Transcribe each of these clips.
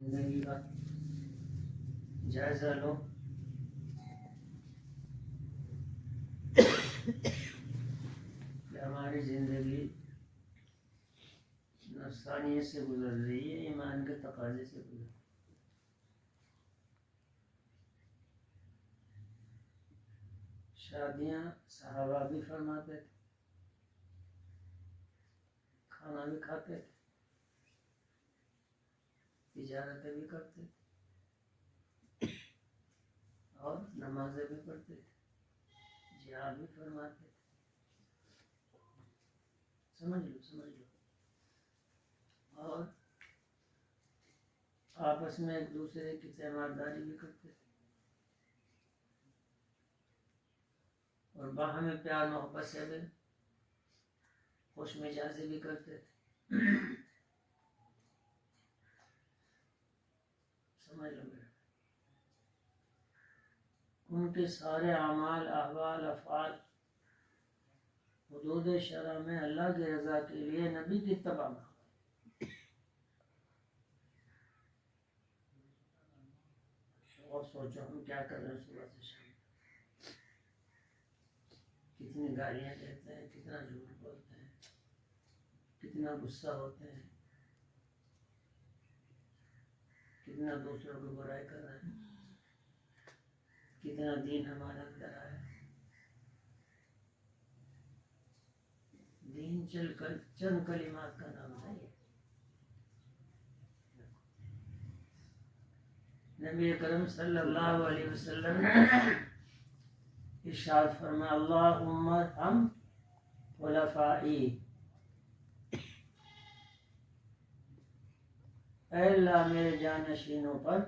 زندگی کا جائزہ لو. کہ ہماری زندگی نفسانیت سے گزر رہی ہے، ایمان کے تقاضے سے گزر رہی ہے. شادیاں صحابہ بھی فرماتے تھے، کھانا بھی کھاتے تھے، تجارتیں بھی کرتے تھے اور نمازیں بھی پڑھتے تھے، جہاد بھی فرماتے تھے. سمجھ لو. اور آپس میں ایک دوسرے کی تیمارداری بھی کرتے تھے اور باہمی پیار محبت سے بھی خوش مزاجی بھی کرتے تھے. سمجھ لو میرا. ان کے سارے اعمال، احوال، افعال حدود شرع میں اللہ کی رضا کے لیے نبی کی اتباع میں. اور سوچو ہم کیا کر رہے ہیں صبح سے شام، کتنی گالیاں دیتے ہیں، کتنا جھوٹ بولتے ہیں، کتنا غصہ ہوتے ہیں، کتنا دوسروں کو برائی کر رہے ہیں، کتنا دین ہمارے اندر آیا. دین چند کلمات کا نام ہے. نبی کرم صلی اللہ علیہ وسلم نے ارشاد فرمایا، اللہم ارحم خلفائی، اے اللہ میرے جانشینوں پر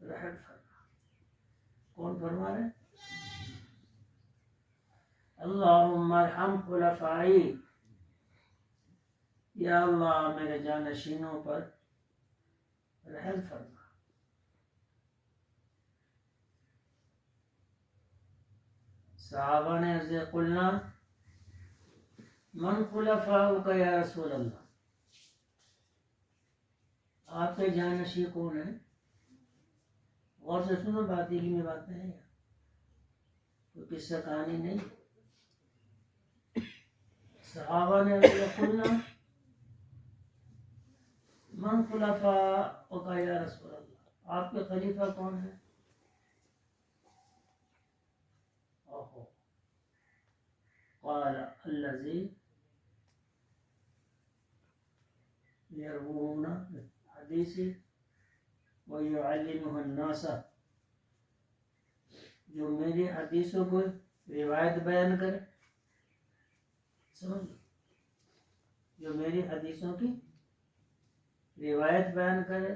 رحم فرما. کون فرما رہے؟ اللہم ارحم خلفائی، یا اللہ میرے جانشینوں پر رحم فرما. صحابہ نے عرض قلنا من خلفاؤک یا رسول اللہ، آپ کے جانشین کون ہیں؟ غور سے سنو، بات علمی باتیں ہیں، کوئی قصہ کہانی نہیں. صحابہ نے قلنا من خلفاؤک یا رسول اللہ، آپ کے خلیفہ کون ہیں؟ قال الذی یروون حدیث ویعلمہ الناس، جو میری حدیثوں کو روایت بیان کرے. سمجھ، جو میری حدیثوں کی روایت بیان کرے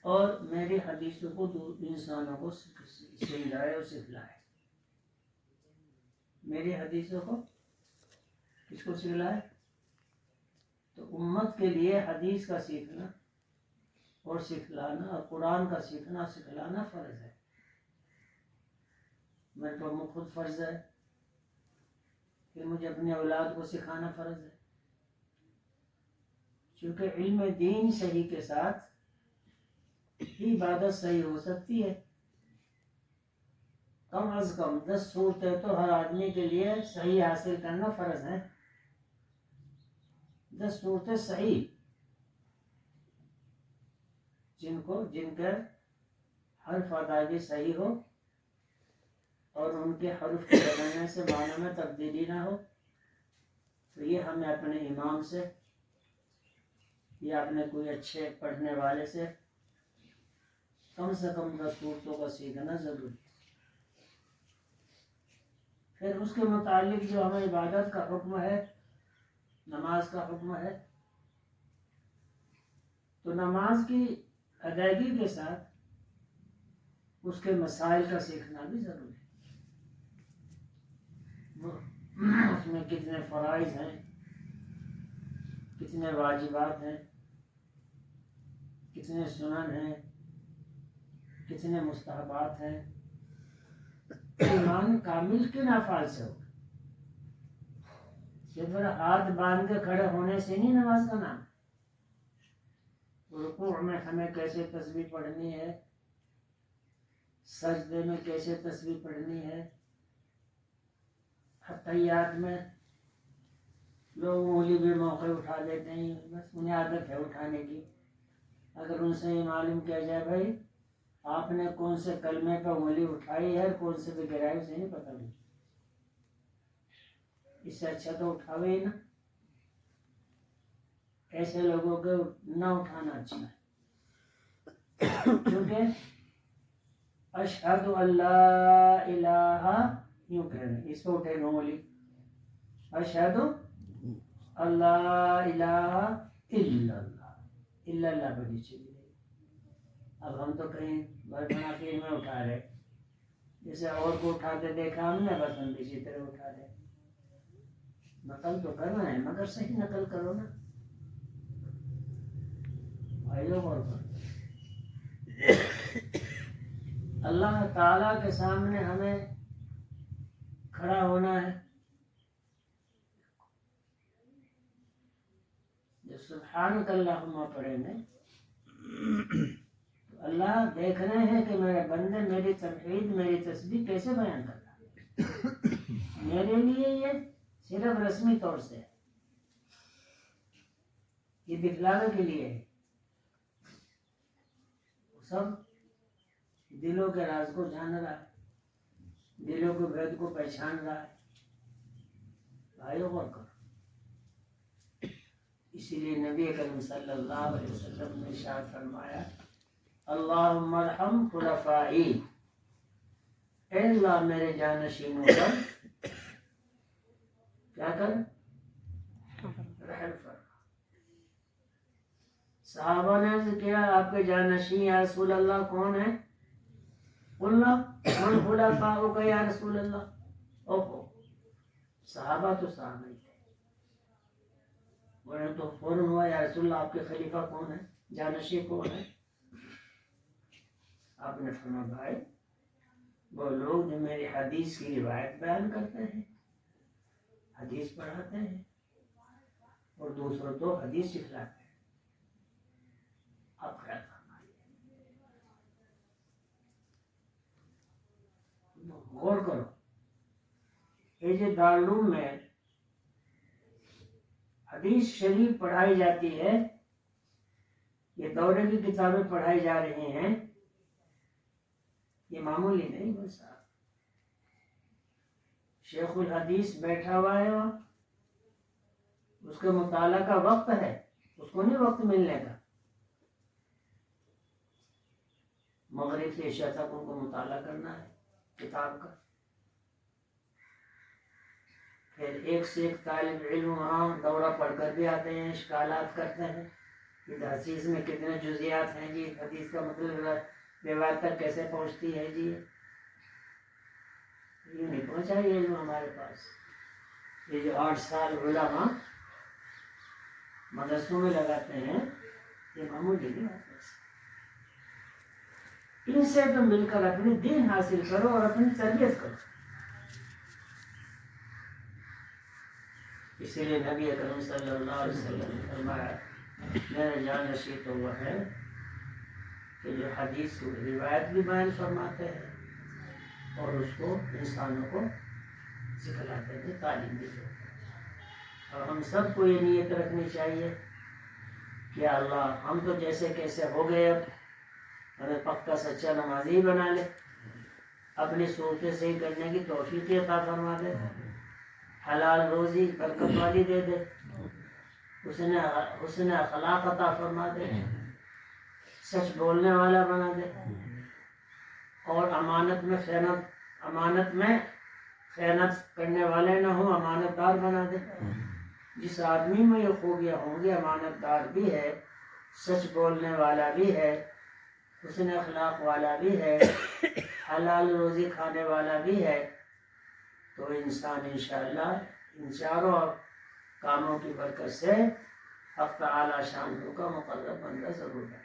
اور میری حدیثوں کو انسانوں کو سمجھائے اور سکھلائے. میری حدیثوں کو کس کو سکھلائے؟ تو امت کے لیے حدیث کا سیکھنا اور سکھلانا اور قرآن کا سیکھنا سکھلانا فرض ہے. میرے پر خود فرض ہے کہ مجھے اپنے اولاد کو سکھانا فرض ہے. چونکہ علم دین صحیح کے ساتھ ہی عبادت صحیح ہو سکتی ہے. کم از کم 10 صورتیں تو ہر آدمی کے لیے صحیح حاصل کرنا فرض ہے. 10 صورتیں صحیح، جن کے حرف ادائیگی صحیح ہو اور ان کے حرف کے بدلنے سے معنی میں تبدیلی نہ ہو. تو یہ ہمیں اپنے امام سے یا اپنے کوئی اچھے پڑھنے والے سے کم 10 صورتوں کا سیکھنا ضروری ہے. پھر اس کے متعلق جو ہمیں عبادت کا حکم ہے، نماز کا حکم ہے، تو نماز کی ادائیگی کے ساتھ اس کے مسائل کا سیکھنا بھی ضروری ہے. اس میں کتنے فرائض ہیں، کتنے واجبات ہیں، کتنے سنن ہیں، کتنے مستحبات ہیں. ایمان کامل کن افعال سے ہو. صرف ہاتھ باندھ کے کھڑے ہونے سے نہیں نماز کا نام. رکوع میں ہمیں کیسے تسبیح پڑھنی ہے، سجدے میں کیسے تسبیح پڑھنی ہے. تحیات میں لوگ انگلی بھی موقع اٹھا لیتے ہیں، بس انہیں عادت ہے اٹھانے کی. اگر ان سے یہ معلوم کیا جائے بھائی آپ نے کون سے کلمے پر انگلی اٹھائی ہے، کون سے پہ گرائی، اسے نہیں پتہ نہیں. اس سے اچھا تو اٹھاوے ہی نا. ایسے لوگوں کو نہ اٹھانا اچھا ہے، کیونکہ اشہد اللہ الہ یوں کہنا، اس کو اٹھے گا انگلی. اشہد اللہ الہ الا اللہ، الا اللہ پہ نیچے گئی. اب ہم تو کہیں منافیر میں اٹھا رہے، جیسے اور کو اٹھاتے دیکھا ہم نے، بس ہم اسی طرح اٹھا رہے. نقل تو کرنا ہے مگر صحیح نقل کرو نا بھائیو. اور اللہ تعالیٰ کے سامنے ہمیں کھڑا ہونا ہے. جب سبحانک اللہم پڑھیں گے تو اللہ دیکھ رہے ہیں کہ میرے بندے میری توحید میری تسبیح کیسے بیان کر رہا ہے. میرے لیے یہ صرف رسمی طور سے ہے، یہ دکھلانے کے لیے ہے. سب دلوں کے راز کو جان رہا ہے، دلوں کے بھید کو پہچان رہا ہے. بھائیو غور کرو. اسی لیے نبی کریم صلی اللہ علیہ وسلم نے ارشاد فرمایا اللہم ارحم خلفائی، اے اللہ میرے جانشینوں پر کیا کر رحم فرما. صحابہ نے عرض کیا آپ کے جانشین یا رسول اللہ کون ہیں؟ قلنا من خلفاؤک یا رسول اللہ. اوہو، صحابہ تو صحابہ ہی تھے. ورنہ تو فوراً ہوا یا رسول اللہ آپ کے خلیفہ کون ہے، جانشین کون ہے؟ آپ نے فرمایا بھائی وہ لوگ جو میری حدیث کی روایت بیان کرتے ہیں، حدیث پڑھاتے ہیں اور دوسروں کو حدیث سکھلاتے ہیں. آپ خیال فرمائیے، غور کرو. یہ جو دارالعلوم میں حدیث شریف پڑھائی جاتی ہے، یہ دورے کی کتابیں پڑھائی جا رہی ہیں، یہ معمولی نہیں. بس شیخ الحدیث بیٹھا ہوا ہے وہاں، اس کے مطالعہ کا وقت ہے، اس کو نہیں وقت ملنے کا. مغرب سے عشاء تک ان کو مطالعہ کرنا ہے کتاب کا. پھر ایک سے ایک طالب علم وہاں دورہ پڑھ کر بھی آتے ہیں، اشکالات کرتے ہیں کہ حدیث میں کتنے جزیات ہیں جی، حدیث کا مطلب روایت تک کیسے پہنچتی ہے جی. یہ نہیں پہنچا یہ علم ہمارے پاس. یہ جو 8 سال علماء مدرسوں میں لگاتے ہیں، یہ معمولی نہیں بات ہے. ان سے تو مل کر اپنی دین حاصل کرو اور اپنی تربیت کرو. اسی لیے نبی اکرم صلی اللہ علیہ وسلم نے فرمایا میرے جانشین تو وہ ہے کہ جو حدیث کو روایت بھی بیان فرماتے ہیں اور اس کو انسانوں کو سکھلاتے ہیں، تعلیم بھی دیتے ہیں. اور ہم سب کو یہ نیت رکھنی چاہیے کہ اللہ ہم تو جیسے کیسے ہو گئے، اب ہمیں پکا سچا نمازی بنا لے، اپنی صورتیں صحیح کرنے کی توفیق عطا فرما دے، حلال روزی برکت والی دے دے، حسن اخلاق عطا فرما دے، سچ بولنے والا بنا دے، اور امانت میں خیانت کرنے والے نہ ہوں، امانت دار بنا دے. جس آدمی میں یہ خوبیاں ہوں گی، امانت دار بھی ہے، سچ بولنے والا بھی ہے، حسن اخلاق والا بھی ہے، حلال روزی کھانے والا بھی ہے، تو انسان انشاءاللہ ان چاروں کاموں کی برکت سے حق تعالی شان کا مقرب بندہ ضرور ہے.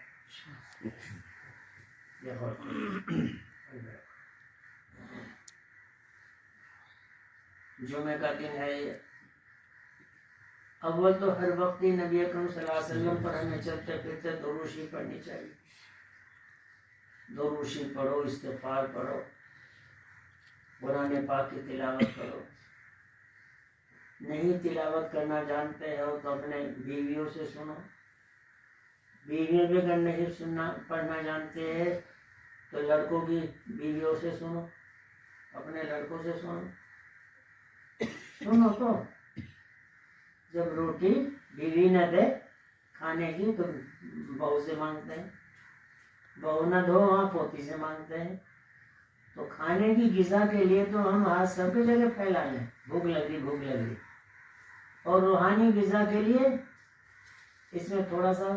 جمعے کا دن ہے یہ. اول تو ہر وقت ہی نبی اکرم صلی اللہ علیہ وسلم پر ہمیں چلتے پھرتے درود شریف پڑھنی چاہیے. درود شریف پڑھو، استغفار پڑھو، قرآن پاک کی تلاوت کرو. نہیں تلاوت کرنا جانتے ہو تو اپنے بیویوں سے سنو. بیویوں بھی اگر نہیں سننا پڑھنا جانتے ہیں تو لڑکوں کی بیویوں سے سنو، اپنے لڑکوں سے سنو. سنو تو جب روٹی بیوی نہ دے کھانے کی تو بہو سے مانگتے ہیں، بہو نہ دو وہاں پوتی سے مانگتے ہیں. تو کھانے کی غذا کے لیے تو ہم ہاتھ سب کی جگہ پھیلا لیں، بھوک لگی بھوک لگی. اور روحانی غذا کے لیے اس میں تھوڑا سا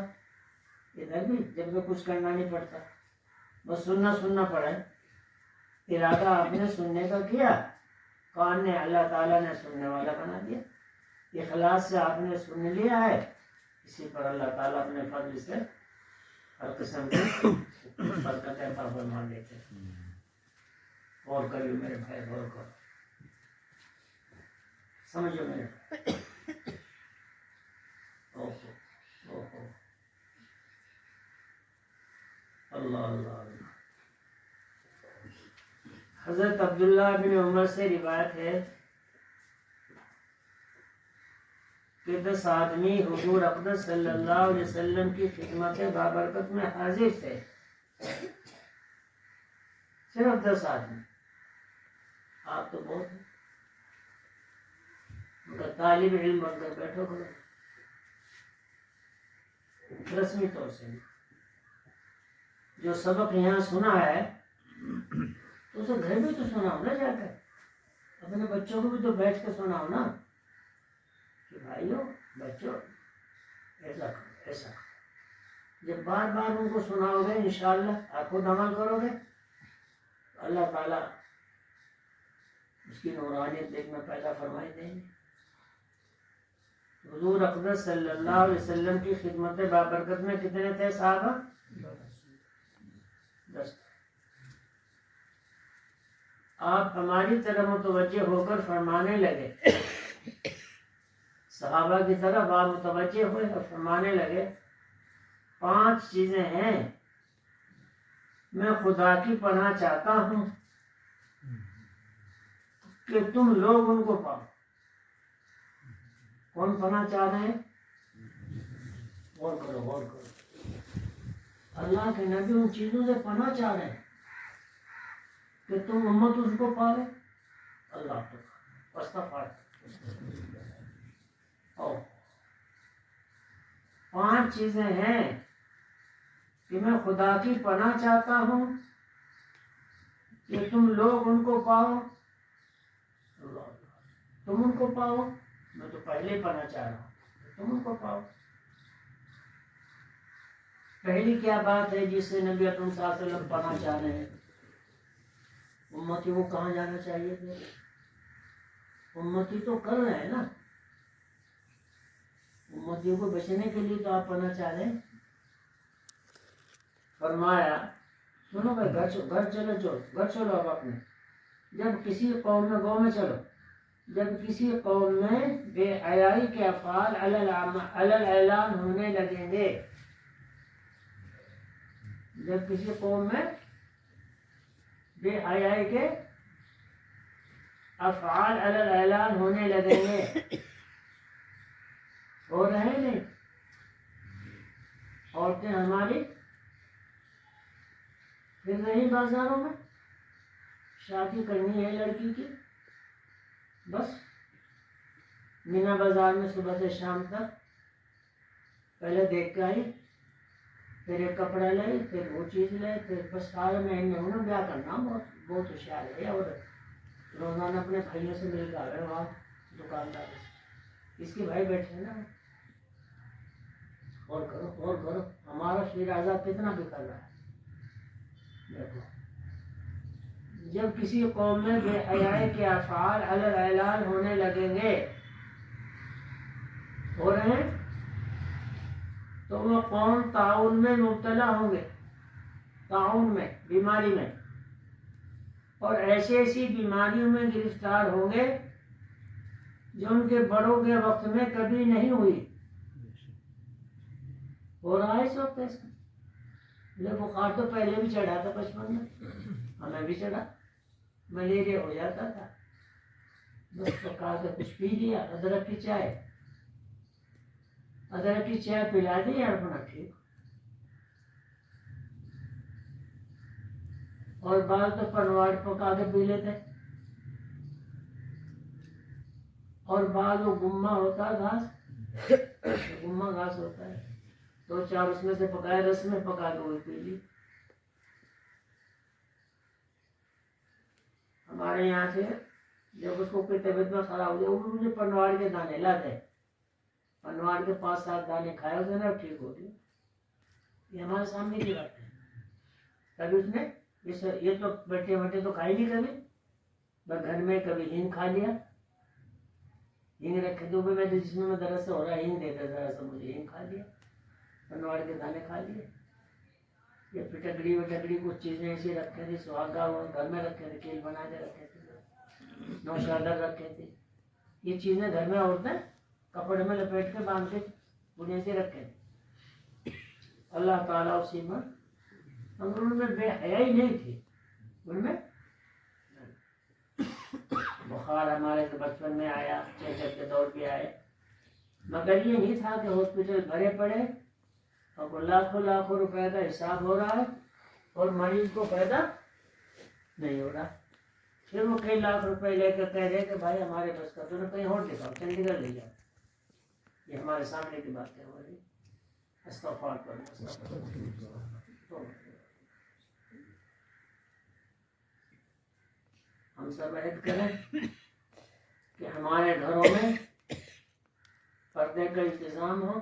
ادھر بھی جب بھی کچھ کرنا نہیں پڑتا، بس سننا پڑے. ارادہ آپ نے سننے کا کیا، کان نے اللہ تعالیٰ نے سننے والا بنا دیا. اخلاص سے آپ نے سن لیا ہے، اسی پر اللہ تعالیٰ اپنے فضل سے ہر قسم کی برکت عطا فرما دیتے ہیں. غور کریو میرے بھائی، غور کرو، سمجھو میرے بھائی. اللہ اللہ اللہ. حضرت عبداللہ بن عمر سے روایت ہے کہ 10 آدمی حضور اقدس صلی اللہ علیہ وسلم کی خدمت بابرکت میں حاضر تھے. صرف 10 آدمی. آپ تو بہت ہیں، مگر طالب علم بن کر بیٹھو کرو، رسمی طور سے جو سبق یہاں سنا ہے تو اسے گھر میں تو سنا ہو نا، جا کر اپنے بچوں کو بھی تو بیٹھ کے سنا ہو نا کہ بھائیو بچوں ایسا کرو ایسا کرو. جب بار بار ان کو سناؤ گے انشاءاللہ آپ خود عمل کرو گے، اللہ تعالیٰ اس کی نورانیت ایک میں پیدا فرمائی دیں گے. حضور اقدس صلی اللہ علیہ وسلم کی خدمت بابرکت میں کتنے تھے صحابہ؟ 10. آپ ہماری طرف متوجہ ہو کر فرمانے لگے، صحابہ کی طرف آپ متوجہ ہوئے اور فرمانے لگے 5 چیزیں ہیں میں خدا کی پناہ چاہتا ہوں کہ تم لوگ ان کو پاؤ. کون پناہ چاہ رہے ہیں؟ غور کرو غور کرو. اللہ کے نبی ان چیزوں سے پناہ چاہ رہے ہیں کہ تم امت اس کو پاؤ. اللہ کو استغفار. 5 چیزیں ہیں کہ میں خدا کی پناہ چاہتا ہوں کہ تم لوگ ان کو پاؤ. تم ان کو پاؤ، میں تو پہلے پناہ چاہ رہا ہوں تم ان کو پاؤ. پہلی کیا بات ہے جس سے نبی اکرم صلی اللہ علیہ وسلم پناہ چاہ رہے ہیں؟ امتی کو کہاں جانا چاہیے تھے؟ امتی تو کر رہے ہیں نا، امتیوں کو بچنے کے لیے تو آپ پناہ چاہ رہے ہیں. فرمایا سنو بھائی، گھر چلو اب اپنے. جب کسی قوم میں گاؤں میں چلو، جب کسی قوم میں بے حیائی کے افعال علل اعلان ہونے لگیں گے، جب کسی قوم میں بے حیائی کے افعال علل اعلان ہونے لگیں گے، ہو رہے نہیں؟ عورتیں ہماری پھر رہی بازاروں میں، شادی کرنی ہے لڑکی کی، بس مینا بازار میں صبح سے شام تک پہلے دیکھ کے آئی، پھر ایک کپڑا لے، پھر وہ چیز لے، پھر بس سارے مہینے انہوں بیاہ کرنا. بہت ہوشیار ہے. اور روزانہ اپنے بھائیوں سے مل کر رہے وہاں دکاندار، اس کے بھائی بیٹھے ہیں نا. اور کرو ہمارا شیرازہ کتنا بھی کر رہا ہے. دیکھو جب کسی قوم میں بے حیائی کے افعال علل اعلان ہونے لگیں گے، ہو رہے ہیں، تو وہ قوم طاعون میں مبتلا ہوں گے. طاعون میں، بیماری میں، اور ایسی بیماریوں میں گرفتار ہوں گے جو ان کے بڑوں کے وقت میں کبھی نہیں ہوئی. ہو رہا ہے اس وقت ایسا. مجھے بخار تو پہلے بھی چڑھا تھا بچپن میں, ہمیں بھی چڑھا, ملیریا ہو جاتا تھا, بس پکا کے کچھ پی لیا, ادرک کی چائے, ادرک کی چائے پلا دی اور اپنا ٹھیک. اور بعض تو پنواڑ پکا کے پی لیتے, اور بعض وہ گما ہوتا ہے گھاس, گما گھاس ہوتا ہے, 2-4 اس میں سے پکائے, رس میں پکا کے وہ پی لی. ہمارے یہاں سے جب اس کو کوئی طبیعت میں خراب ہو جائے, وہ مجھے پنواڑ کے دانے لاتے, پنواڑ کے 5-7 دانے کھائے اسے نا, ٹھیک ہو گئی. یہ ہمارے سامنے کی بات ہے. کبھی اس نے یہ تو بیٹھے بیٹھے تو کھائی نہیں کبھی, بس گھر میں کبھی ہینگ کھا لیا, ہینگ رکھے تو میں جس میں درد سے ہو رہا ہے ہینگ دیتا, ذرا سا مجھے ہینگ کھا لیا, پنواڑ کے دانے کھا لیے. یہ پٹکڑی وٹکڑی کچھ چیزیں ایسی رکھے تھے, سہاگا گھر میں رکھے تھے, کیل بنا کے رکھے تھے, نوشادر رکھے تھے. یہ چیزیں گھر میں عورتیں کپڑے میں لپیٹ کے باندھ کے پونے سے رکھے تھے. اللہ تعالیٰ اسی میں, ان میں بے حیائی نہیں تھی, ان میں بخار ہمارے تو بچپن میں آیا, چیچک کے دور بھی آئے, مگر یہ نہیں تھا کہ ہاسپٹل بھرے پڑے اور لاکھوں لاکھوں روپے کا حساب ہو رہا ہے اور مریض کو فائدہ نہیں ہو رہا. پھر وہ کئی لاکھ روپے لے کر کہہ رہے کہ بھائی ہمارے بس کا, تو نے کہیں اور دکھاؤ, چنڈی گڑھ لے جاؤ. یہ ہمارے سامنے کی بات ہے ہماری. استغفار کرو. ہم سب عہد کریں کہ ہمارے گھروں میں پردے کا انتظام ہو,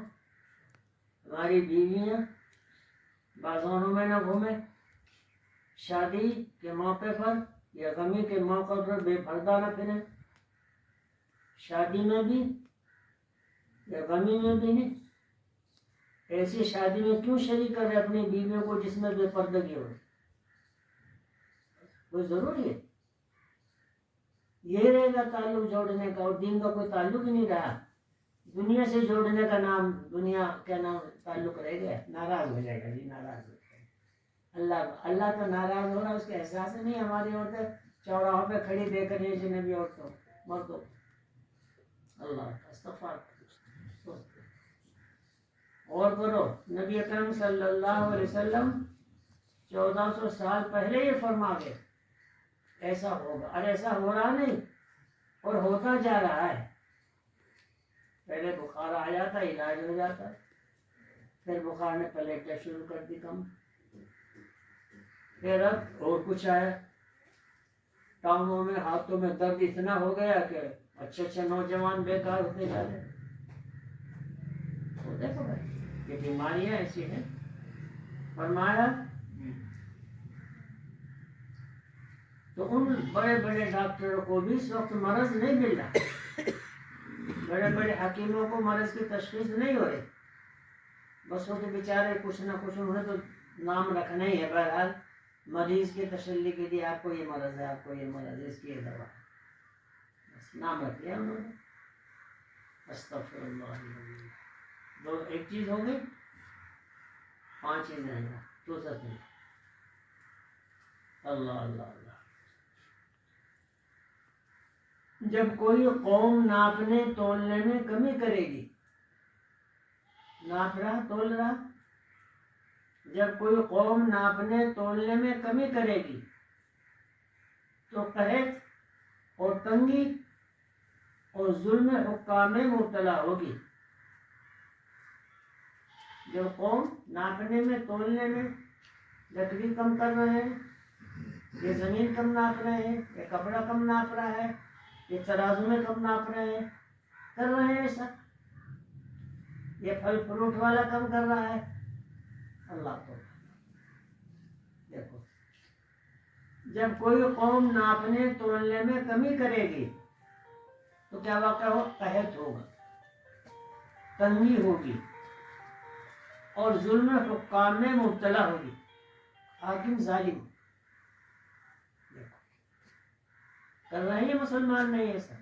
ہماری بیویاں بازاروں میں نہ گھومیں, شادی کے موقع پر یا غمی کے موقع پر بے پردہ نہ پھریں, شادی میں بھی یا غمی میں بھی نہیں. ایسی شادی میں کیوں شریک کرے اپنی بیویوں کو جس میں بے پردگی ہو؟ کوئی ضروری ہے؟ یہ رہے گا تعلق جوڑنے کا, اور دین کا کوئی تعلق ہی نہیں رہا. دنیا سے جوڑنے کا نام, دنیا کا نام تعلق رہ گیا, ناراض ہو جائے گا جی, ناراض ہو جائے گا. اللہ تو ناراض ہو رہا, اس کے احساس نہیں. ہماری عورتیں چوراہوں پہ کھڑی دے کر یہ جنبی عورتوں مردوں, اللہ کا استغفار اور کرو. نبی اکرم صلی اللہ علیہ وسلم 1400 سال پہلے یہ فرما گئے ایسا ہوگا, اور ایسا ہو رہا نہیں اور ہوتا جا رہا ہے. پہلے بخار آ جاتا, علاج ہو جاتا, پھر بخار نے پلیٹیں شروع کر دی کم, پھر اب اور کچھ آیا, ٹانگوں میں ہاتھوں میں درد اتنا ہو گیا کہ اچھے اچھے نوجوان بیکار ہوتے جا رہے. دیکھو بھائی, یہ بیماریاں ایسی ہیں. فرمایا تو ان بڑے بڑے ڈاکٹروں کو بھی اس وقت مرض نہیں مل رہا, بڑے بڑے حکیموں کو مرض کی تشخیص نہیں ہو رہی. بس وہ تو بیچارے کچھ نہ کچھ انہیں تو نام رکھنا ہی ہے. بہرحال مریض کی تسلی کے لیے آپ کو یہ مرض ہے, آپ کو یہ مرض ہے, اس کی یہ دوا, بس نام رکھ لیا انہوں نے. استغفر اللہ. ایک چیز ہو گئی, 5 چیزیں ہیں. دوسرا چیز اللہ اللہ اللہ. جب کوئی قوم ناپنے تولنے میں کمی کرے گی, ناپ رہا تول رہا, جب کوئی قوم ناپنے تولنے میں کمی کرے گی تو قحط اور تنگی اور ظلم حکام میں مبتلا ہوگی. جب قوم ناپنے میں تولنے میں لکڑی کم کر رہے ہیں, یہ زمین کم ناپ رہے ہیں, یہ کپڑا کم ناپ رہا ہے, یہ ترازو میں کم ناپ رہے ہیں, کر رہے ہیں ایسا, یہ پھل فروٹ والا کم کر رہا ہے. اللہ کو دیکھو, جب کوئی قوم ناپنے تولنے میں کمی کرے گی تو کیا واقع ہو؟ قحط ہوگا, تنگی ہوگی اور ظلم حکام میں مبتلا ہوگی. حاکم ظالم کر رہے ہیں مسلمان نہیں ایسا,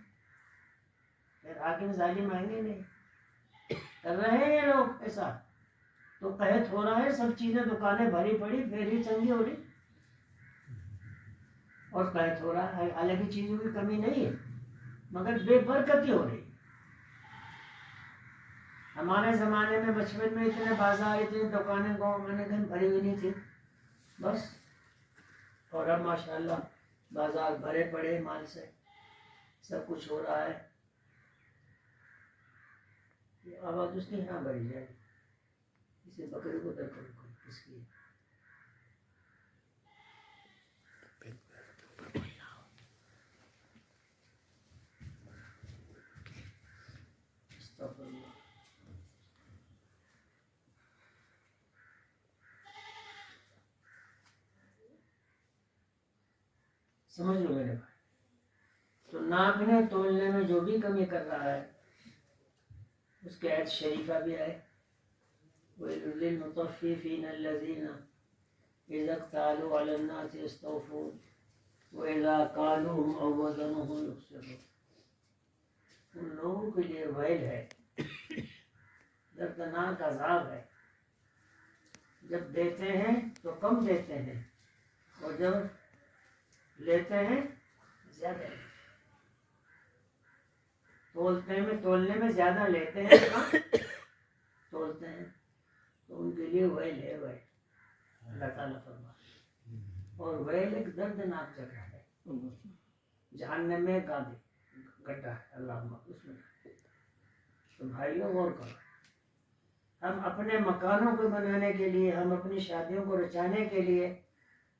پھر حاکم ظالم آئیں گے نہیں. کر رہے ہیں یہ لوگ ایسا. تو قحط ہو رہا ہے, سب چیزیں دکانیں بھری پڑی, پھر ہی چنگی ہو رہی, اور قحط ہو رہا ہے. حالانکہ چیزوں کی کمی نہیں ہے, مگر بے برکتی ہو رہی. ہمارے زمانے میں بچپن میں اتنے بازار, اتنی دکانیں گاؤں میں بھری ہوئی نہیں تھی بس. اور اب ماشاءاللہ بازار بھرے پڑے مال سے, سب کچھ ہو رہا ہے. آواز اس کی یہاں بڑھی جائے, اسے بکری کو در کرو اس کی. سمجھ لو میرے بھائی. تو ناپنے تولنے میں جو بھی کمی کر رہا ہے اس کے آیت شریفہ بھی ہے, وَيْلٌ لِّلْمُطَفِّفِينَ الَّذِينَ إِذَا اكْتَالُوا عَلَى النَّاسِ يَسْتَوْفُونَ وَإِذَا كَالُوهُمْ أَو وَزَنُوهُمْ يُخْسِرُونَ. ان لوگوں کے لیے ویل ہے, دردناک عذاب ہے. جب دیتے ہیں تو کم دیتے ہیں, اور جب لیتے ہیں زیادہ. تولنے میں زیادہ لیتے ہیں, تولتے ہیں, تو ان کے لیے ویل ہے. ویل اللہ تعالیٰ فرما. اور ویل ایک دردناک جگہ ہے, جہنم میں گڈھا ہے. اللہ اس میں. تو بھائیوں غور کرو, ہم اپنے مکانوں کو بنانے کے لیے, ہم اپنی شادیوں کو رچانے کے لیے,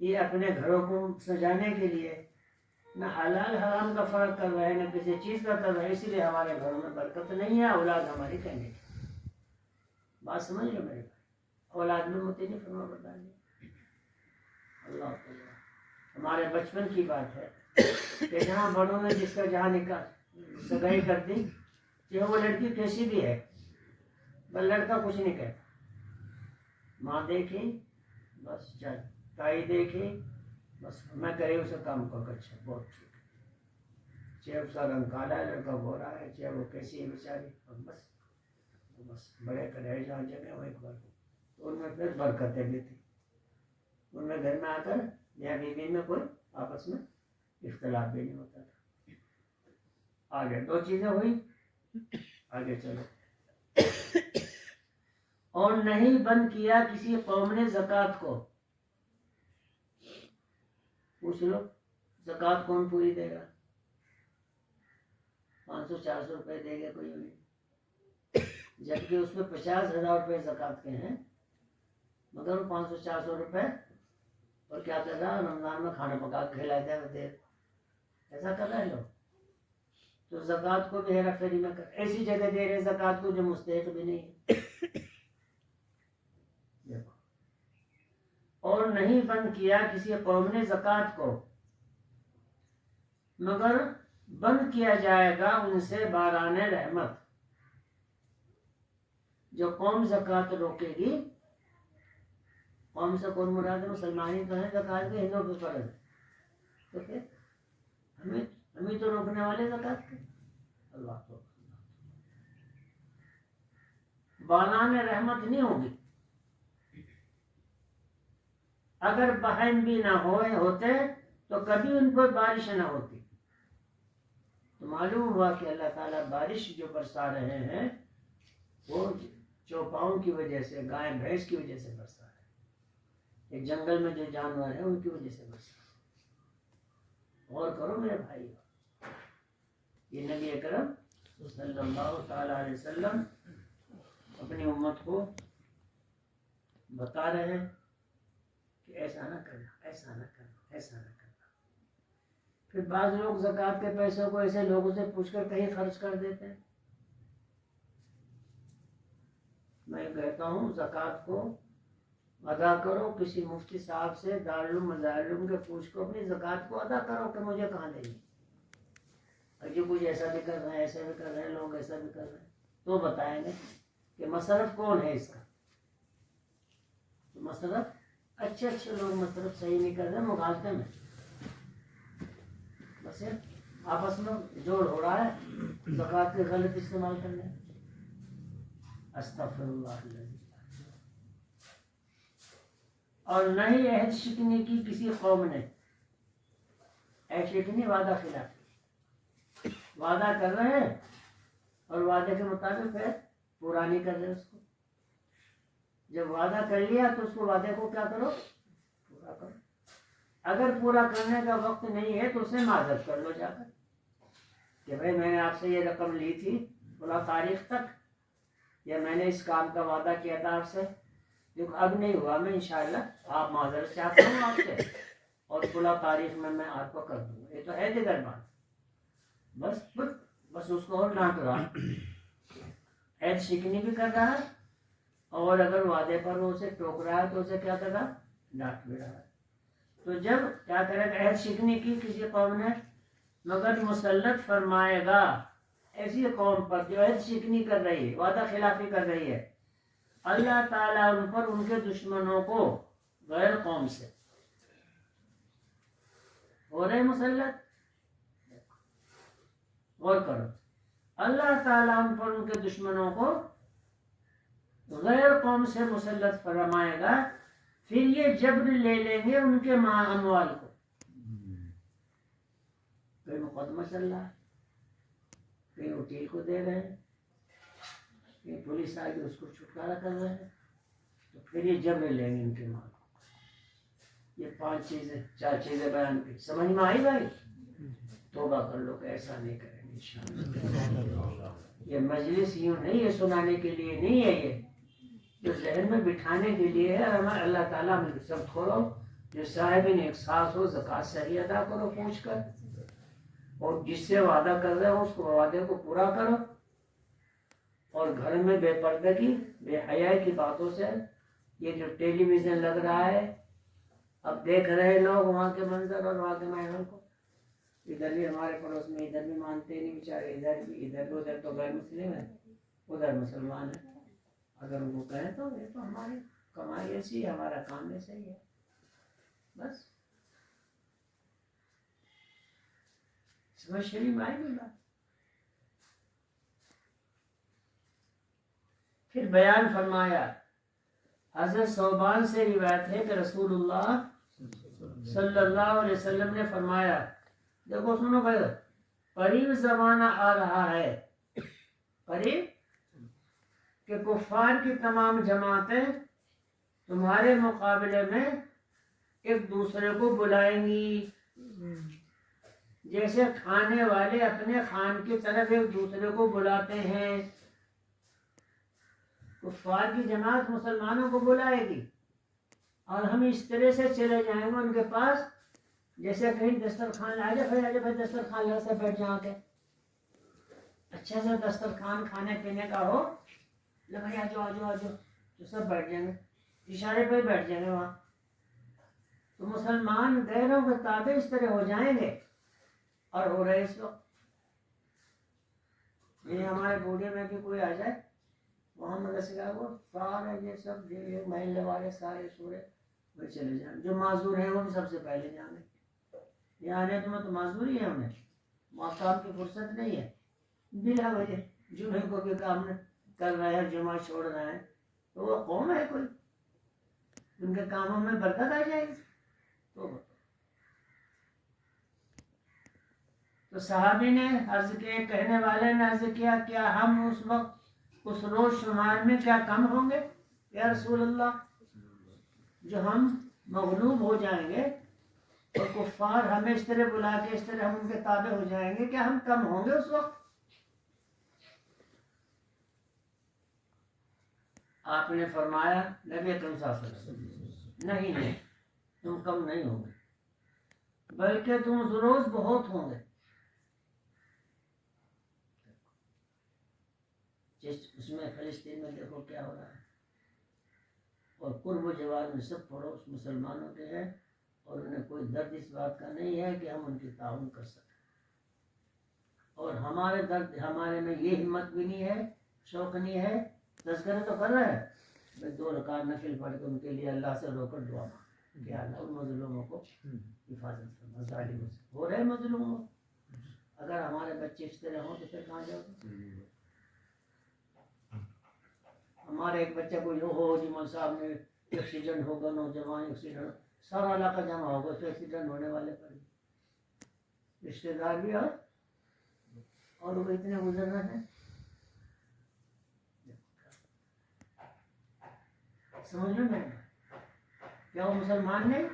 یہ اپنے گھروں کو سجانے کے لیے نہ حلال حرام کا فرق کر رہے ہیں, نہ کسی چیز کا کر رہے ہیں. اسی لیے ہمارے گھروں میں برکت نہیں ہے, اولاد ہماری کہنے کی. بات سمجھ لو میرے بھائی, اولاد میں ہوتی نہیں فرما برداری. اللہ تعالیٰ. ہمارے بچپن کی بات ہے کہ جہاں بڑوں نے جس کا جہاں نکاح سگائی کر دی, چاہے وہ لڑکی کیسی بھی ہے, بس لڑکا کچھ نہیں کہتا. ماں دیکھی بس, چل تائی دیکھی بس, میں کرے اسے کام کو. اچھا بہت ٹھیک ہے, چاہے اس کا رنگ کالا ہے, لڑکا گورا ہے, چاہے وہ کیسی ہے بیچاری, بس بڑے کرے جہاں جگہ وہ ایک بار. تو ان میں پھر برکتیں بھی تھی. ان میں گھر میں آ کر میاں بیوی میں کوئی آپس میں اختلاف بھی نہیں ہوتا تھا. آگے دو چیزیں ہوئی, آگے چلو. اور نہیں بند کیا کسی قوم نے زکوٰۃ کو. پوچھ لو زکوٰۃ کون پوری دے گا؟ 500-400 روپے دے گا کوئی نہیں, جبکہ اس میں 50,000 روپے زکوٰۃ کے ہیں, مگر 500-400 روپے اور کیا کر رہا ہے, رمضان میں کھانا پکا کے کھلاتے ہیں دیر. ایسا کر رہے لوگ. تو زکوٰۃ کو بھی ہیرا پھیری میں ایسی جگہ دے رہے زکوٰۃ کو جو مستحق بھی نہیں ہے. اور نہیں بند کیا کسی قوم نے زکوٰۃ کو, مگر بند کیا جائے گا ان سے باران رحمت. جو قوم زکوٰۃ روکے گی, قوم سے کون مراد ہے؟ مسلمان ہی تو ہیں زکوٰۃ کے, ہندوؤں پہ فرض ہے. تو پھر ہمیں تو روکنے والے زکوٰۃ کے. اللہ تو باران رحمت نہیں ہوگی. اگر بہن بھی نہ ہوتے تو کبھی ان پر بارش نہ ہوتی. تو معلوم ہوا کہ اللہ تعالیٰ بارش جو برسا رہے ہیں وہ چوپاؤں کی وجہ سے, گائے بھینس کی وجہ سے برسا ہے. ایک جنگل میں جو جانور ہیں ان کی وجہ سے برسا ہے. غور کرو میرے بھائی, یہ نبی اکرم صلی اللہ تعالیٰ علیہ وسلم اپنی امت کو بتا رہے ہیں کہ ایسا نہ کرنا, ایسا نہ کرنا, ایسا نہ کرنا. پھر بعض لوگ زکوٰۃ کے پیسوں کو ایسے لوگوں سے پوچھ کر کہیں خرچ کر دیتے ہیں. میں کہتا ہوں زکوٰۃ کو ادا کرو, کسی مفتی صاحب سے دارالعلوم مظاہر کے پوچھ کو اپنی زکوٰۃ کو ادا کرو کہ مجھے کہاں دیں گے. اگر کچھ ایسا بھی کر رہے ہیں, ایسا بھی کر رہے ہیں, لوگ ایسا بھی کر رہے ہیں, تو بتائیں گے کہ مصرف کون ہے اس کا. مصرف اچھے لوگ مصرف صحیح نہیں کر رہے, مغالطے میں. بس آپس میں جوڑ ہو رہا ہے زکوٰۃ کے غلط استعمال کرنے. استغفر اللہ العظیم. اور نہ ہی عہد شکنی کی کسی قوم نے. عہد شکنی وعدہ خلاف، وعدہ کر رہے ہیں اور وعدے کے مطابق پھر پورا نہیں کر رہے اس کو. جب وعدہ کر لیا تو اس کو وعدے کو کیا کرو؟ پورا کرو. اگر پورا کرنے کا وقت نہیں ہے تو اسے معذرت کر لو جا کر کہ بھائی میں نے آپ سے یہ رقم لی تھی فلاں تاریخ تک، یا میں نے اس کام کا وعدہ کیا تھا آپ سے، جو اب نہیں ہوا، میں انشاءاللہ آپ معذرت چاہتا ہوں آپ سے اور فلاں تاریخ میں آپ کو کر دوں گا. یہ تو ہے دیگر بات. بس اس کو اور ڈانٹ رہا، عہد شکنی بھی کر رہا ہے، اور اگر وعدے پر وہ اسے ٹوک رہا ہے تو اسے کیا کر رہا؟ ڈانٹ بھی رہا ہے. تو جب کیا کرے گا؟ عہد شکنی کی کسی قوم نے مگر مسلط فرمائے گا ایسی قوم پر جو عہد شکنی کر رہی ہے، وعدہ خلافی کر رہی ہے، اللہ تعالیٰ ان پر ان کے دشمنوں کو غیر قوم سے ہو رہے مسلط. غور کرو، اللہ تعالیٰ ان پر ان کے دشمنوں کو غیر قوم سے مسلط فرمائے گا، پھر یہ جبر لے لیں گے ان کے اموال کو. کوئی مقدمہ چل رہا ہے، کہیں وکیل کو دے رہے ہیں، کہیں پولیس آ کے اس کو چھٹکارا کر رہے ہیں، تو پھر یہ جبر لیں گے ان کے مال کو. یہ 5 چیزیں 4 چیزیں بیان کی. سمجھ میں آئی بھائی؟ توبہ کر لو کہ ایسا نہیں کریں گے انشاءاللہ. یہ مجلس یوں نہیں ہے سنانے کے لیے نہیں ہے، یہ جو ذہن میں بٹھانے کے لیے ہے. ہمارا اللہ تعالیٰ میں سب کھولو، جو صاحب احساس ہو زکوٰۃ صحیح ادا کرو پوچھ کر، اور جس سے وعدہ کر رہے ہو اس کو وعدے کو پورا کرو. اور گھر میں بے پردگی بے حیائی کی باتوں سے، یہ جو ٹیلی ویژن لگ رہا ہے، اب دیکھ رہے لوگ وہاں کے منظر اور وہاں کے ماحول کو. ادھر بھی ہمارے پڑوس میں ادھر بھی مانتے نہیں بیچارے، ادھر بھی ادھر تو غیر مسلم ہے، ادھر مسلمان ہے. اگر ان کو کہیں تو یہ تو ہماری کمائی ایسی ہے، ہمارا کام ایسا ہی ہے. بس سمجھ شریف آئے گی بات. پھر بیان فرمایا، حضرت ثوبان سے روایت ہے کہ رسول اللہ صلی اللہ علیہ وسلم نے فرمایا، دیکھو سنو بھائی، قریب زمانہ آ رہا ہے، قریب کہ کفار کی تمام جماعتیں تمہارے مقابلے میں ایک دوسرے کو بلائیں گی، جیسے کھانے والے اپنے خان کی طرف ایک دوسرے کو بلاتے ہیں. کفار کی جماعت مسلمانوں کو بلائے گی اور ہم اس طرح سے چلے جائیں گے ان کے پاس جیسے کہیں دسترخوان آ جائے دسترخوان سے بیٹھ جاؤ کے اچھا سے دسترخوان کھانے پینے کا ہو، لے بھائی آجو آجو آجو، تو سب بیٹھ جائیں گے، اشارے پہ بیٹھ جائیں گے وہاں. تو مسلمان غیروں کے تابع اس طرح ہو جائیں گے، اور ہو رہے اس وقت. یہ ہمارے بوڑھے میں بھی کوئی آ جائے وہاں مدرسے کا وہ سارے یہ سب یہ محلے والے سارے سورے وہ چلے جائیں. جو معذور ہیں وہ بھی سب سے پہلے جائیں گے. یہ آنے تمہیں تو معذور ہی ہے، انہیں ماقام کی فرصت نہیں ہے. بلا وجہ جمعے کو بھی کام کر رہے ہیں، جمعہ چھوڑ رہے ہیں، تو وہ قوم ہے کوئی، ان کے کاموں میں برکت آ جائے گی. تو صحابی نے عرض کیا، کہنے والے نے عرض کیا، کیا ہم اس وقت اس روز شمار میں کیا کم ہوں گے یا رسول اللہ؟ جو ہم مغلوب ہو جائیں گے اور کفار ہمیں اس طرح بلا کے اس طرح ہم ان کے تابع ہو جائیں گے، کیا ہم کم ہوں گے اس وقت؟ آپ نے فرمایا، نبی اکرم صلی اللہ علیہ وسلم، نہیں تم کم نہیں ہوں گے، بلکہ تم روز بہت ہوں گے. اس میں فلسطین میں دیکھو کیا ہو رہا ہے، اور قرب و جوار میں سب پڑوس مسلمانوں کے ہیں، اور انہیں کوئی درد اس بات کا نہیں ہے کہ ہم ان کی تعاون کر سکیں. اور ہمارے درد ہمارے میں یہ ہمت بھی نہیں ہے، شوق نہیں ہے. تذکرہ تو کر رہے ہیں، 2 رکعت نفل پڑھ کے ان کے لیے اللہ سے رو کر دعا مانگ کہ اللہ ان مظلوموں کو حفاظت فرما، ظالموں سے ہو رہے مظلوموں. اگر ہمارے بچے اس طرح ہوں تو پھر کہاں جاؤ گے؟ ہمارے ایک بچہ کوئی ہو جی مول صاحب نے ایکسیڈنٹ ہوگا، نوجوان ایکسیڈنٹ، سارا علاقہ جمع ہوگا تو ایکسیڈنٹ ہونے والے پر رشتے دار بھی اور وہ اتنے گزرنا ہے. سمجھ میں کیا وہ مسلمان نہیں،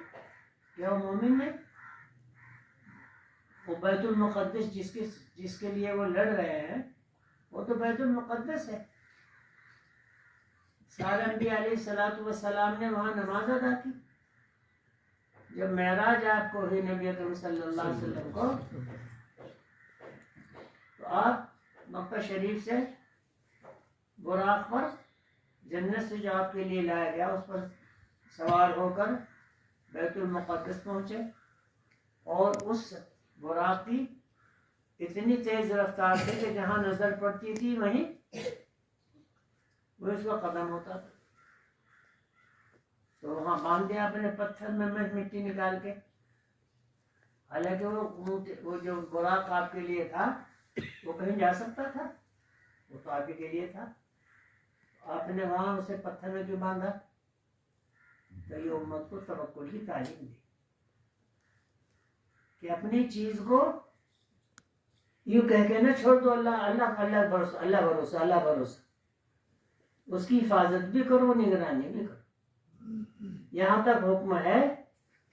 کیا وہ مومن نہیں؟ وہ بیت المقدس جس کے لیے وہ لڑ رہے ہیں وہ تو بیت المقدس ہے. سارے انبیاء علیہ الصلوۃ والسلام نے وہاں نماز ادا کی. جب معراج آپ کو ہوئی نبی اکرم صلی اللہ علیہ وسلم کو، تو آپ مکہ شریف سے براق پر جنت سے جو آپ کے لیے لایا گیا اس پر سوار ہو کر بیت المقدس پہنچے، اور اس براق کی اتنی تیز رفتار تھی کہ جہاں نظر پڑتی تھی وہیں وہ اس کا قدم ہوتا تھا. تو وہاں باندھ دیا اپنے پتھر میں مٹی نکال کے. حالانکہ وہ جو براق آپ کے لیے تھا وہ کہیں جا سکتا تھا، وہ تو آپ ہی کے لیے تھا. آپ نے وہاں اسے پتھر میں کیوں باندھا؟ تو یہ امت کو توکل کی تعلیم دی کہ اپنی چیز کو یوں کہہ کے نہ چھوڑ دو، اللہ اللہ اللہ بھروسہ، اللہ بھروسہ، اللہ بھروسہ. اس کی حفاظت بھی کرو، نگرانی بھی کرو. یہاں تک حکم ہے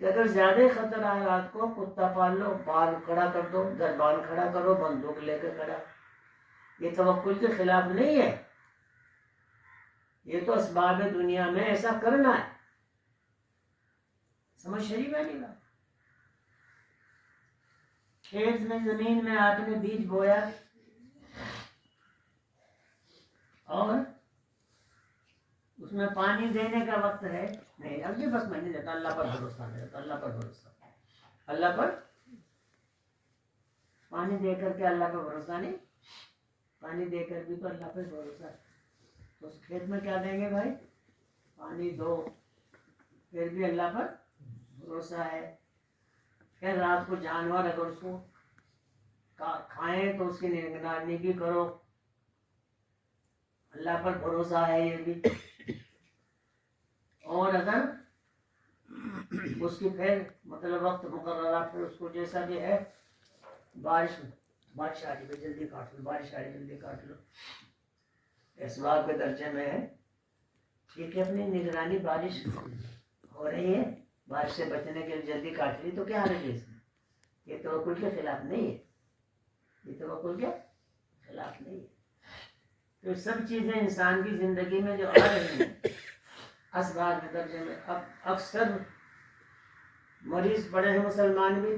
کہ اگر زیادہ خطرات کو کتا پال لو، بال کھڑا کر دو، دربان کھڑا کرو، بندوق لے کے کھڑا. یہ توکل کے خلاف نہیں ہے، یہ تو اسباب دنیا میں ایسا کرنا ہے. سمجھ شریف ہے نہیں بات؟ کھیت میں زمین میں آپ نے بیج بویا اور اس میں پانی دینے کا وقت ہے نہیں، اب یہ بس میں نہیں دیتا، اللہ پر بھروسہ نہیں دیتا، اللہ پر بھروسہ، اللہ پر پانی دے کر کے اللہ پر بھروسہ نہیں، پانی دے کر بھی تو اللہ پر بھروسہ ہے. تو اس کھیت میں کیا دیں گے بھائی؟ پانی دو، پھر بھی اللہ پر بھروسہ ہے. پھر رات کو جانور اگر اس کو کھائیں تو اس کی نگرانی بھی کرو، اللہ پر بھروسہ ہے یہ بھی. اور اگر اس کی پھر مطلب وقت مقررہ پھر اس کو جیسا بھی ہے، بارش آ رہی ہے جلدی کاٹ لو، بارش آ رہی جلدی کاٹ لو، اسباب کے درجے میں ہے. ٹھیک ہے، اپنی نگرانی، بارش ہو رہی ہے، بارش سے بچنے کے لیے جلدی کاٹ لی تو کیا حرج ہے اس میں؟ یہ توکل کے خلاف نہیں ہے، یہ توکل کے خلاف نہیں ہے. تو سب چیزیں انسان کی زندگی میں جو آ رہی ہیں اسباب کے درجے میں. اب اکثر مریض پڑے ہیں مسلمان بھی،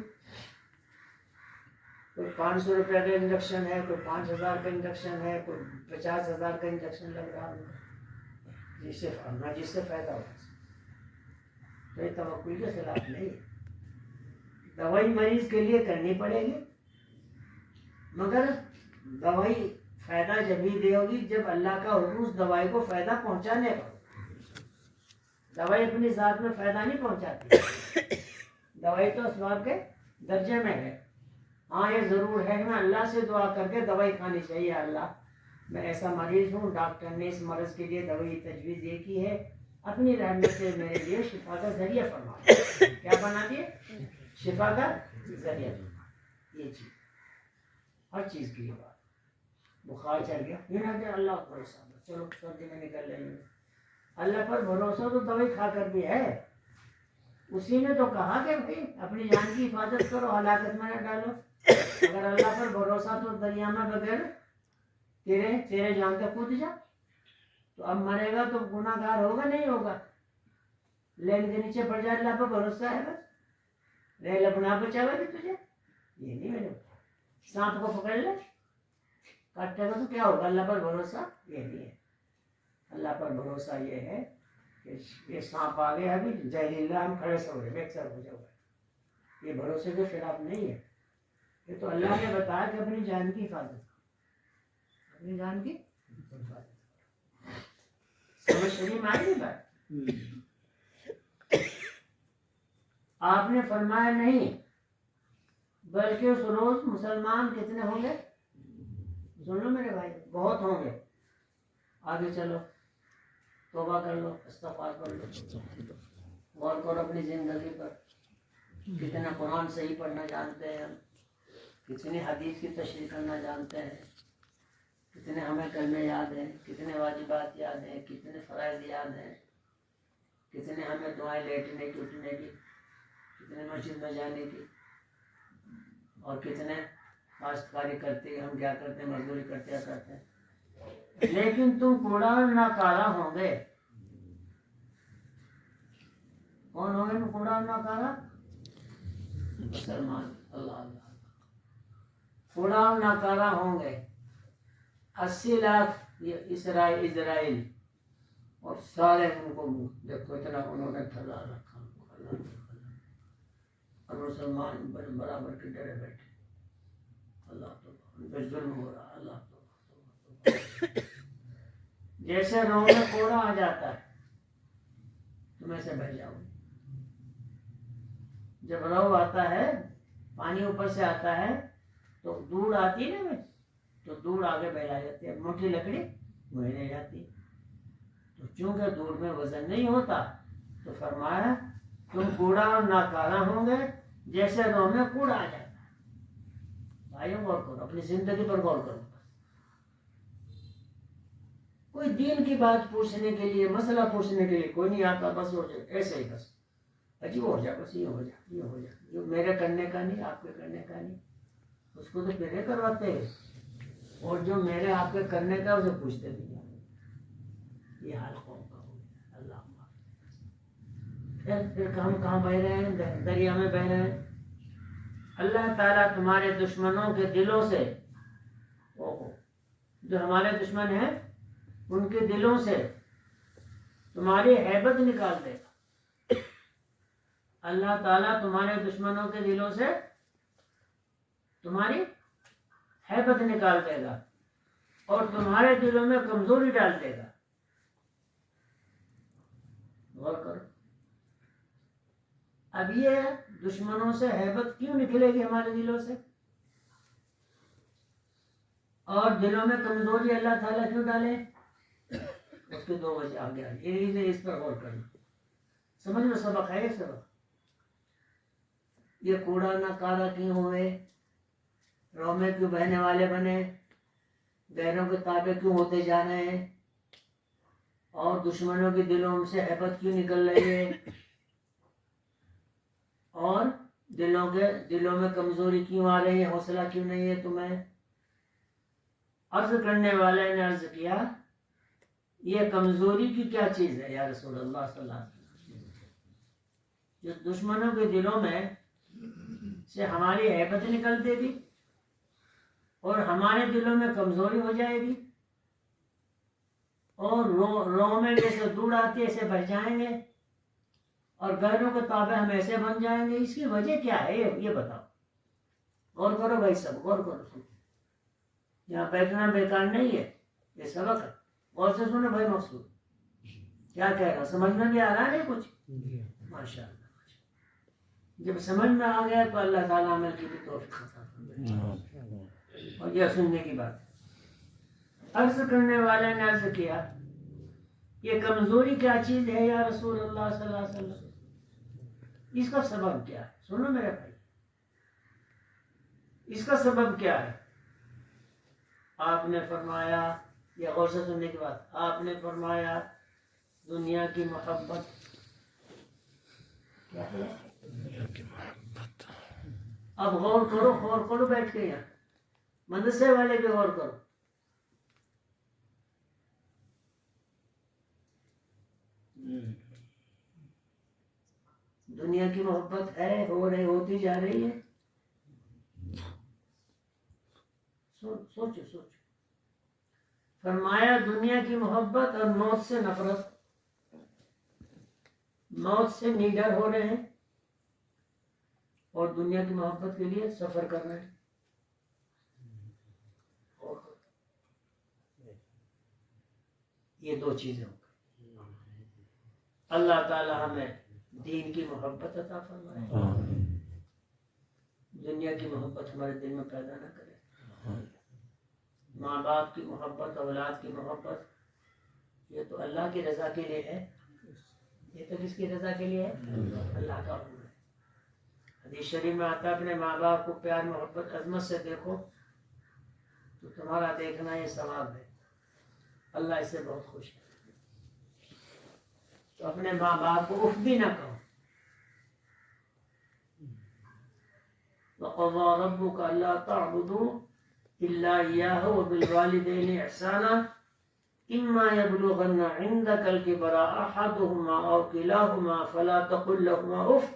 کوئی 500 روپے کا انجیکشن ہے، کوئی 5000 کا انجیکشن ہے، کوئی 50,000 کا انجیکشن لگ رہا ہے، جس سے فائدہ ہو. تو یہ توکل کے خلاف نہیں ہے. دوائی مریض کے لیے کرنی پڑے گی، مگر دوائی فائدہ جب ہی دے ہوگی جب اللہ کا حکم اس دوائی کو فائدہ پہنچانے کا. دوائی اپنی ذات میں فائدہ نہیں پہنچاتی، دوائی تو اسباب کے درجے میں ہے. ہاں یہ ضرور ہے کہ میں اللہ سے دعا کر کے دوائی کھانی چاہیے. اللہ میں ایسا مریض ہوں، ڈاکٹر نے اس مرض کے لیے دوائی تجویز یہ کی ہے، اپنی رحمت سے میرے لیے شفا کا ذریعہ فرما. کیا بنا دیے؟ شفا کا ذریعہ. یہ چیز ہر چیز کی بات. بخار چل گیا، یہ نہ کہ اللہ پر بھروسہ، چلو سردی میں نکل رہی ہے. اللہ پر بھروسہ تو دوائی کھا کر بھی ہے. اسی نے تو کہا کہ بھائی اپنی جان کی حفاظت کرو، ہلاکت میں نہ ڈالو. اگر اللہ پر بھروسہ تو دریا میں بغیر تیرے جان تک کود جا. تو اب مرے گا تو گناہ گار ہوگا نہیں ہوگا؟ لین کے نیچے پڑ جائے، اللہ پر بھروسہ ہے بس، ریل اپنا بچاوے گی تجھے. یہ نہیں میرے سانپ کو پکڑ لے کاٹے گا تو کیا ہوگا؟ اللہ پر بھروسہ یہ نہیں ہے. اللہ پر بھروسہ یہ ہے کہ یہ سانپ آ گیا ابھی زہریلا، ہم کھڑے سے ہو رہے ایک سر ہو جاؤ. یہ بھروسے کے خلاف نہیں ہے. یہ تو اللہ نے بتایا کہ اپنی جان کی حفاظت کرو، اپنی جان کی حفاظت. سمجھ شریف آئی نہیں بات؟ آپ نے فرمایا نہیں بلکہ اس روز مسلمان کتنے ہوں گے؟ سن لو میرے بھائی، بہت ہوں گے. آگے چلو، توبہ کر لو، استغفار کر لو، غور کرو اپنی زندگی پر. کتنا قرآن صحیح پڑھنا جانتے ہیں ہم، کتنی حدیث کی تشریح کرنا جانتے ہیں، کتنے ہمیں کلمے یاد ہیں، کتنے واجبات یاد ہیں، کتنے فرائض یاد ہیں، کتنے ہمیں دعائیں لیٹنے کی اٹھنے کی، کتنے مسجد میں جانے کی، اور کتنے کاشتکاری کرتے ہم کیا کرتے ہیں، مزدوری کرتے ہیں. لیکن تم کوڑا اور ناکارہ ہوں گے. کون ہوں گے کوڑا اور ناکارہ؟ مسلمان. اللہ اللہ، کوڑا اور ناکارہ ہوں گے. 80 لاکھ اسرائیل اور سارے ان کو دیکھو اتنا انہوں نے تھلا رکھا، اور مسلمان برابر کے ڈرے بیٹھے. اللہ تو ان پہ ظلم ہو رہا. اللہ تو جیسے رو میں کوڑا آ جاتا ہے تم ایسے بہ جاؤ. جب رو آتا ہے، پانی اوپر سے آتا ہے تو دور آتی ہے نا، تو دور آگے بہ جاتی ہے، موٹی لکڑی وہیں رہ جاتی. تو چونکہ دور میں وزن نہیں ہوتا تو فرمایا تم کوڑا اور ناکارہ ہوں گے جیسے رو میں کوڑا آ جاتا ہے. بھائیوں غور کرو، اپنی زندگی پر غور کرو. کوئی دین کی بات پوچھنے کے لیے، مسئلہ پوچھنے کے لیے کوئی نہیں آتا، بس ہو جائے ایسے ہی، بس عجیب ہو جائے، بس یہ ہو جائے، یہ ہو جائے. جو میرے کرنے کا نہیں، آپ کے کرنے کا نہیں، اس کو تو میرے کرواتے ہیں، اور جو میرے آپ کے کرنے کا اسے پوچھتے بھی نہیں. یہ حال قوم کا ہو گیا. اللہ پھر ہم کہاں بہ رہے ہیں؟ دریا میں بہ رہے ہیں. اللہ تعالیٰ تمہارے دشمنوں کے دلوں سے، جو ہمارے دشمن ہیں ان کے دلوں سے تمہاری ہیبت نکال دے گا. اللہ تعالیٰ تمہارے دشمنوں کے دلوں سے تمہاری ہیبت نکال دے گا اور تمہارے دلوں میں کمزوری ڈال دے گا. غور کرو. اب یہ دشمنوں سے ہیبت کیوں نکلے گی ہمارے دلوں سے، اور دلوں میں کمزوری اللہ تعالیٰ کیوں ڈالے؟ اس کے 2 وجہ آگے آئی. اس پر غور کرنا. سمجھ لو سبق ہے. یہ سبق، یہ کوڑا ناکارہ کیوں ہوئے، رو میں کیوں بہنے والے بنے، غیروں کے تابع کیوں ہوتے جا رہے ہیں، اور دشمنوں کے دلوں سے ہیبت کیوں نکل رہی ہے، اور دلوں میں کمزوری کیوں آ رہی ہے، حوصلہ کیوں نہیں ہے تمہیں. عرض کرنے والے نے عرض کیا یہ کمزوری کی کیا چیز ہے یا رسول اللہ صلی اللہ علیہ وسلم؟ جو دشمنوں کے دلوں میں سے ہماری ہیبت نکل دے گی اور ہمارے دلوں میں کمزوری ہو جائے گی، اور رو میں جیسے دور آتی ہے ایسے بہ جائیں گے، اور غیروں کے تابع ہم ایسے بن جائیں گے. اس کی وجہ کیا ہے یہ بتاؤ. غور کرو بھائی، سب غور کرو. یہاں بیٹھنا بیکار نہیں ہے، یہ سبق ہے. غور سے سنو بھائی. مقصود کیا کہہ رہا، سمجھ میں بھی آ رہا ہے کچھ؟ ماشاء اللہ. جب سمجھ میں آ گیا تو اللہ تعالیٰ عمل کی بھی توفیق عطا فرمائے. اور یہ سننے کی بات ہے. عرض کرنے والے نے عرض کیا یہ کمزوری کیا چیز ہے یا رسول اللہ صلی اللہ علیہ وسلم؟ اس کا سبب کیا ہے؟ سنو میرے بھائی، اس کا سبب کیا ہے؟ آپ نے فرمایا، یہ غور سے سننے کی بات، آپ نے فرمایا دنیا کی محبت. کیا ہے؟ اب غور کرو بیٹھ کے. یہاں مدرسے والے بھی غور کرو. دنیا کی محبت ہے، ہوتی جا رہی ہے. سوچو. فرمایا دنیا کی محبت اور موت سے نفرت، موت سے نڈر ہو رہے ہیں اور دنیا کی محبت کے لیے سفر کر رہے ہیں. یہ 2 چیزیں ہوں گی. اللہ تعالی ہمیں دین کی محبت عطا فرمائے، دنیا کی محبت ہمارے دل میں پیدا نہ کرے. ماں باپ کی محبت، اولاد کی محبت، یہ تو اللہ کی رضا کے لیے ہے. یہ تو کس کی رضا کے لیے ہے؟ اللہ کا حکم ہے. حدیث شریف میں آتا ہے اپنے ماں باپ کو پیار محبت عظمت سے دیکھو تو تمہارا دیکھنا یہ ثواب ہے. اللہ اس سے بہت خوش ہے. تو اپنے ماں باپ کو اف بھی نہ کہو. وَقَضَىٰ رَبُّكَ أَلَّا تَعْبُدُوا إِلَّا إِيَّاهُ وَبِالْوَالِدَيْنِ إِحْسَانًا إِمَّا يَبْلُغَنَّ عِندَكَ الْكِبَرَ أَحَدُهُمَا أَوْ كِلَاهُمَا فَلَا تَقُل لَّهُمَا أُفٍّ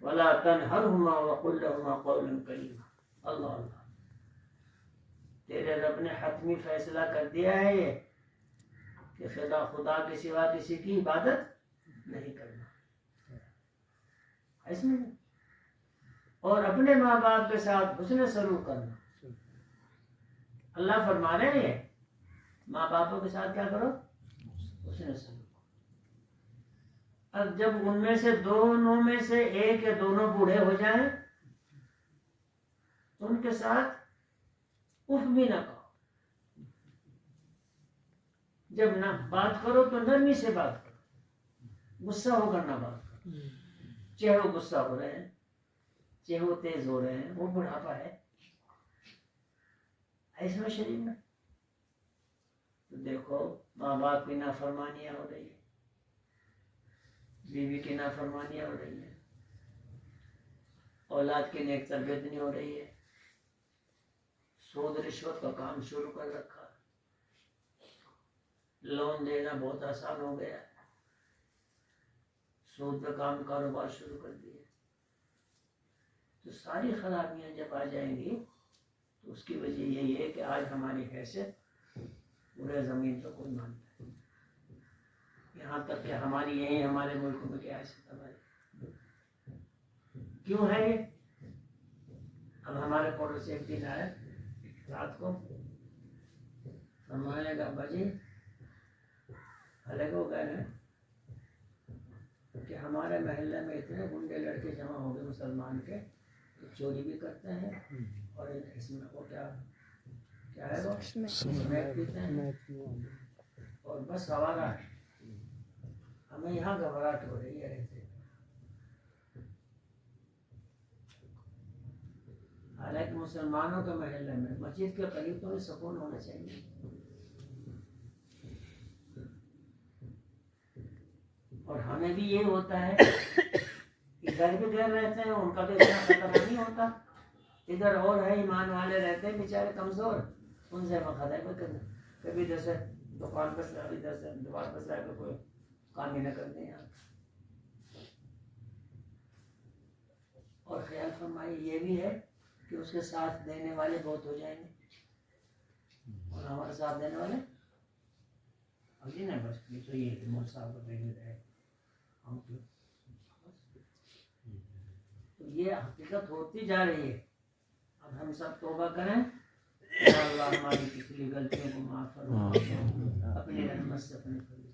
وَلَا تَنْهَرْهُمَا وَقُل لَّهُمَا قَوْلًا كَرِيمًا. اللہ اللہ، تیرے رب نے حتمی فیصلہ کر دیا ہے یہ کہ خدا کے سوا کسی کی عبادت نہیں کرنا. اس میں اور اپنے ماں باپ کے ساتھ حسن سلوک کرنا. اللہ فرما رہے ہیں ماں باپوں کے ساتھ کیا کرو؟ حسن سلوک. اب جب ان میں سے دونوں میں سے ایک یا دونوں بوڑھے ہو جائیں تو ان کے ساتھ اف بھی نہ کہو. جب نہ بات کرو تو نرمی سے بات کرو. غصہ ہو کر نہ بات کرو. چہروں غصہ ہو رہے ہیں، چہروں تیز ہو رہے ہیں، وہ بڑھاپا ہے ایسا شریف میں. تو دیکھو ماں باپ کی نافرمانیاں ہو رہی ہیں، بیوی کی نافرمانیاں ہو رہی ہیں، اولاد کی نیک تربیت نہیں ہو رہی ہے، سود رشوت کا کام شروع کر رکھا، لون دینا بہت آسان ہو گیا، سود کا کام کاروبار شروع کر دیا. تو ساری خرابیاں جب آ جائیں گی تو اس کی وجہ یہی ہے کہ آج ہماری حیثیت پورے زمین پر کوئی مانتا ہے. یہاں تک کہ ہماری یہی ہمارے ملک میں کیا حیثیت ہماری کیوں ہے یہ؟ اب ہمارے پڑوسی ایک دن آئے رات کو، فرمانے لگا ابا جی الگ ہو گئے ہیں کہ ہمارے محلے میں اتنے گنڈے لڑکے جمع ہو گئے مسلمان کے، تو چوری بھی کرتے ہیں اور اس میں وہ کیا ہے وہ اسمیک پیتے ہیں اور بس آوارہ ہے. ہمیں یہاں گھبراہٹ ہو رہی ہے ایسے. حالانکہ مسلمانوں کے محلے میں مسجد کے قریب تو سکون ہونا چاہیے. اور ہمیں بھی یہ ہوتا ہے کہ گھر بھی گھر رہتے ہیں ان کا تو اتنا خطرہ نہیں ہوتا. ادھر اور ہے ایمان والے رہتے ہیں بیچارے کمزور، ان سے خطرہ کوئی کرنا. کبھی ادھر سے دکان پر سے ادھر سے دکان پر سے کوئی کام ہی نہ کرتے ہیں. اور خیال فرمائیے یہ بھی ہے کہ اس کے ساتھ دینے والے بہت ہو جائیں گے اور ہمارے ساتھ دینے والے ابھی نہیں. بس یہ تو یہ کہ مول صاحب کو دینے رہے ہم کیوں. تو یہ حقیقت ہوتی جا رہی ہے. اب ہم سب توبہ کریں، اللہ ہماری پچھلی غلطیوں کو معاف فرمائے اپنی رحمت سے اپنے فضل.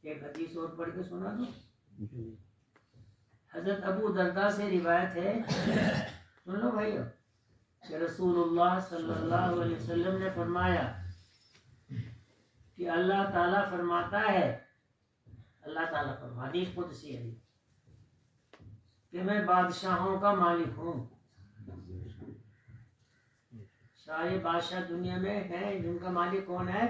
ایک حدیث اور پڑھ کے سنا دو. حضرت ابو درداء سے روایت ہے، سن لو بھائیو، کہ رسول اللہ صلی اللہ علیہ وسلم نے فرمایا کہ اللہ تعالیٰ فرماتا ہے، اللہ تعالیٰ فرماتا، حدیث قدسی ہے کہ میں بادشاہوں کا مالک ہوں. سارے بادشاہ دنیا میں ہیں، جن کا مالک کون ہے؟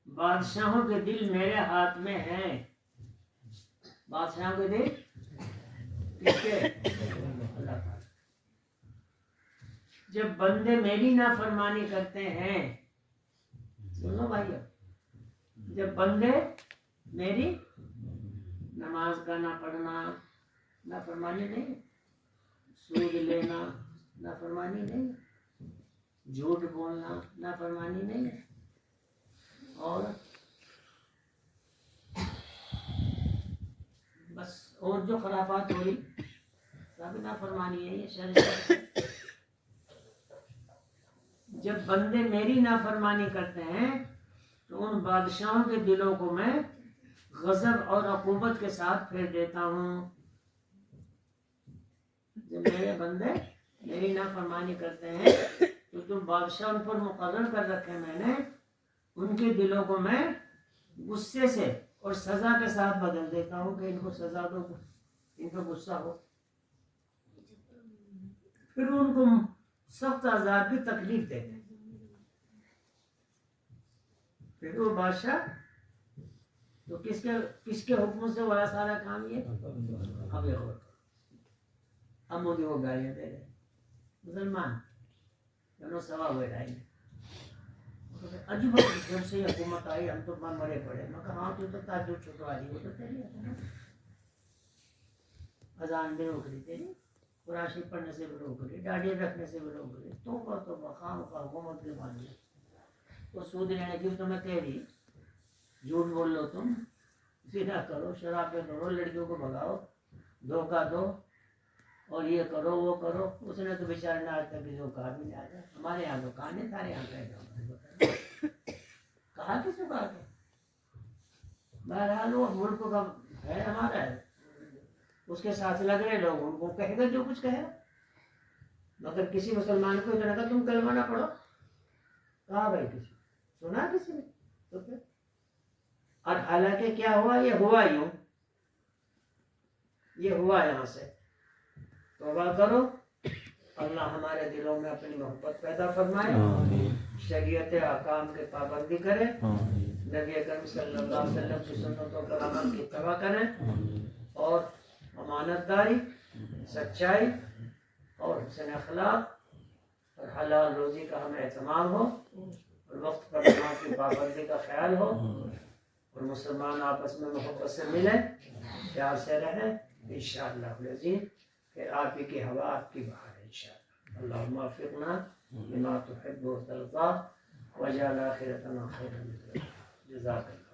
بادشاہوں کے دل میرے ہاتھ میں ہیں. بادشاہوں کے دل کس کے؟ اللہ تعالیٰ. جب بندے میری نافرمانی کرتے ہیں، سنو بھائیو، جب بندے میری نماز کا نہ پڑھنا نافرمانی نہیں، سود لینا نافرمانی نہیں، جھوٹ بولنا نافرمانی نہیں، اور بس اور جو خرافات ہو رہی سب نافرمانی ہے. یہ شرع جب بندے میری نافرمانی کرتے ہیں تو ان بادشاہوں کے دلوں کو میں غضب اور عقوبت کے ساتھ پھیر دیتا ہوں. جب میرے بندے میری نافرمانی کرتے ہیں تو تم بادشاہ ان پر مقرر کر رکھے میں نے، ان کے دلوں کو میں غصے سے اور سزا کے ساتھ بدل دیتا ہوں کہ ان کو سزا دو، ان کو غصہ ہو، پھر ان کو سخت عذاب کی تکلیف دیتے ہیں۔ پھر وہ بادشاہ تو کس کے حکم سے ہوا سارا کام یہ؟ اب یہ اور اب مودی کو گالیاں دے رہے مسلمان دونوں سوا ہوئے رہیں گے۔ عجیب جب سے یہ حکومت آئی ہم تو مرے پڑے، میں کہا ہاں تو تعجب چھٹوا دی، وہ تو تیری ہے، اذان بھی روک لی تیری، قرآن شریف پڑھنے سے بھی روک لی، ڈاڑی رکھنے سے بھی روک لی، تو خام کا حکومت کے مان لی، وہ سود لینے کی تمہیں کہہ رہی، جھوٹ بول لو تم، زنا کرو، شرابیں کرو، لڑکیوں کو بھگاؤ، دھوکہ دو اور یہ کرو وہ کرو، اس نے تو بیچارے نے آج تک کسی کو کہا بھی نہیں آتا، ہمارے یہاں تو کہاں نہیں، سارے یہاں کہہ دو کہا کسی کو کہا کہ بہرحال وہ ملک کا ہے ہمارا ہے، اس کے ساتھ لگ رہے لوگ ان کو کہے گا جو کچھ کہے، مگر کسی مسلمان کو اتنا کہا تم کلمہ نہ پڑھو، کہا بھائی کسی سنا کسی نے تو پھر، اور حالانکہ کیا ہوا، یہ ہوا یوں، یہ ہوا یہاں سے، توبہ کرو، اللہ ہمارے دلوں میں اپنی محبت پیدا فرمائے، شریعت احکام کے پابندی کرے، نبی اکرم صلی اللہ علیہ وسلم کی سنتوں پر عمل کی اتباع کریں، اور امانت داری، سچائی اور حسن اخلاق اور حلال روزی کا ہمیں اہتمام ہو، اور وقت پر نماز کی پابندی کا خیال ہو، اور مسلمان آپس میں محبت سے ملیں، پیار سے رہیں، انشاءاللہ العزیز، کہ آپ ہی کی ہوا آپ کی بہار ہے انشاءاللہ۔ اللہم وفقنا لما تحب وترضى واجعل آخرتنا خیرا من ذلك۔ جزاک اللہ۔